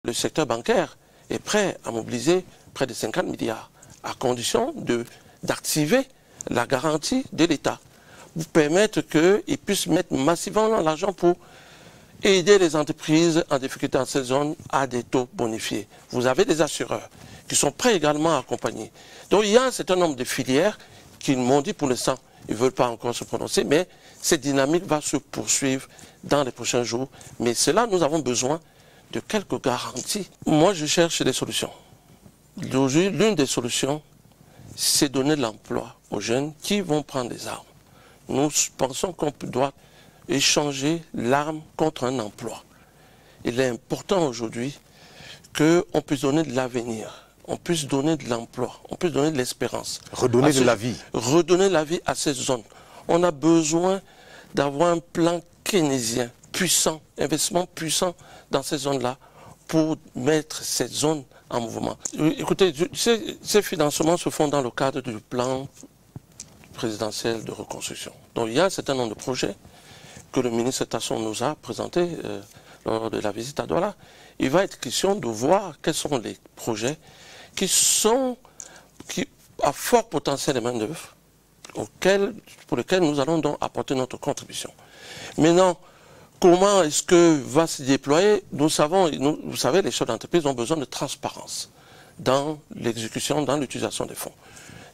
Le secteur bancaire est prêt à mobiliser près de 50 milliards, à condition d'activer la garantie de l'État, pour permettre qu'ils puissent mettre massivement l'argent pour aider les entreprises en difficulté dans cette zone à des taux bonifiés. Vous avez des assureurs qui sont prêts également à accompagner. Donc il y a un certain nombre de filières qui m'ont dit pour l'instant, ils ne veulent pas encore se prononcer, mais cette dynamique va se poursuivre dans les prochains jours. Mais cela, nous avons besoin de quelques garanties. Moi, je cherche des solutions. Aujourd'hui, l'une des solutions, c'est donner de l'emploi aux jeunes qui vont prendre des armes. Nous pensons qu'on doit échanger l'arme contre un emploi. Il est important aujourd'hui qu'on puisse donner de l'avenir, on puisse donner de l'emploi, on puisse donner de l'espérance. Redonner de la vie. Redonner la vie à ces zones. On a besoin d'avoir un plan keynésien puissant, investissement puissant dans ces zones-là pour mettre cette zone en mouvement. Écoutez, ces financements se font dans le cadre du plan présidentiel de reconstruction. Donc il y a un certain nombre de projets que le ministre Tasson nous a présentés lors de la visite à Douala. Il va être question de voir quels sont les projets qui à fort potentiel de main-d'œuvre pour lesquels nous allons donc apporter notre contribution. Maintenant, comment est-ce que va se déployer? Nous savons, vous savez, les chefs d'entreprise ont besoin de transparence dans l'exécution, dans l'utilisation des fonds.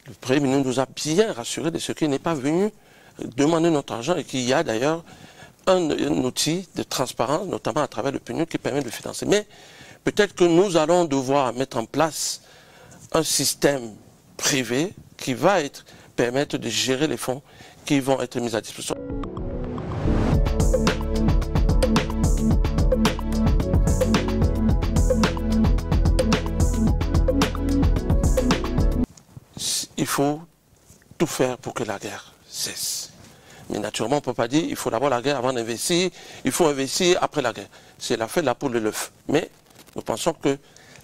Le Premier ministre nous a bien rassuré de ce qu'il n'est pas venu demander notre argent et qu'il y a d'ailleurs un outil de transparence, notamment à travers le PNUD, qui permet de financer. Mais peut-être que nous allons devoir mettre en place un système privé qui va permettre de gérer les fonds qui vont être mis à disposition. Il faut tout faire pour que la guerre cesse. Mais naturellement, on ne peut pas dire qu'il faut d'abord la guerre avant d'investir, il faut investir après la guerre. C'est la fête de la poule et l'œuf. Mais nous pensons que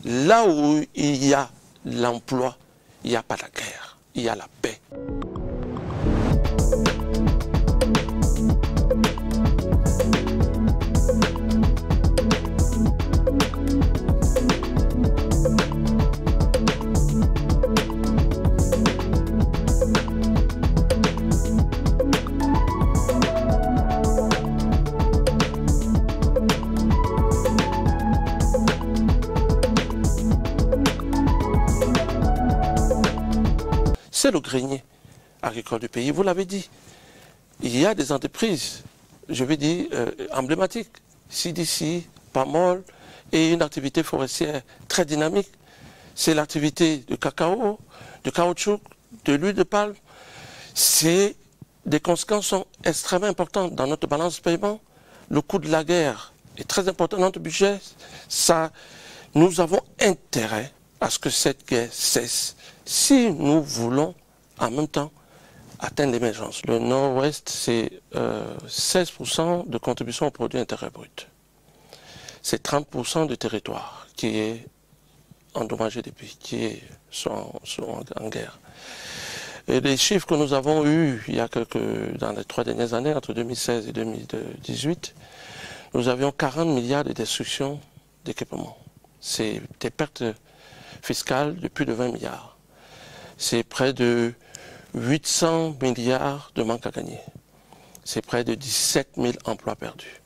là où il y a l'emploi, il n'y a pas la guerre, il y a la paix. C'est le grenier agricole du pays, vous l'avez dit. Il y a des entreprises, je vais dire, emblématiques. CDC, Pamol et une activité forestière très dynamique. C'est l'activité de cacao, de caoutchouc, de l'huile de palme. Des conséquences sont extrêmement importantes dans notre balance de paiement. Le coût de la guerre est très important dans notre budget. Nous avons intérêt à ce que cette guerre cesse si nous voulons en même temps atteindre l'émergence. Le Nord-Ouest, c'est 16% de contribution au produit intérieur brut. C'est 30% du territoire qui est endommagé depuis, qui sont en guerre. Et les chiffres que nous avons eus dans les 3 dernières années, entre 2016 et 2018, nous avions 40 milliards de destruction d'équipements. C'est des pertes fiscales de plus de 20 milliards. C'est près de 800 milliards de manque à gagner. C'est près de 17 000 emplois perdus.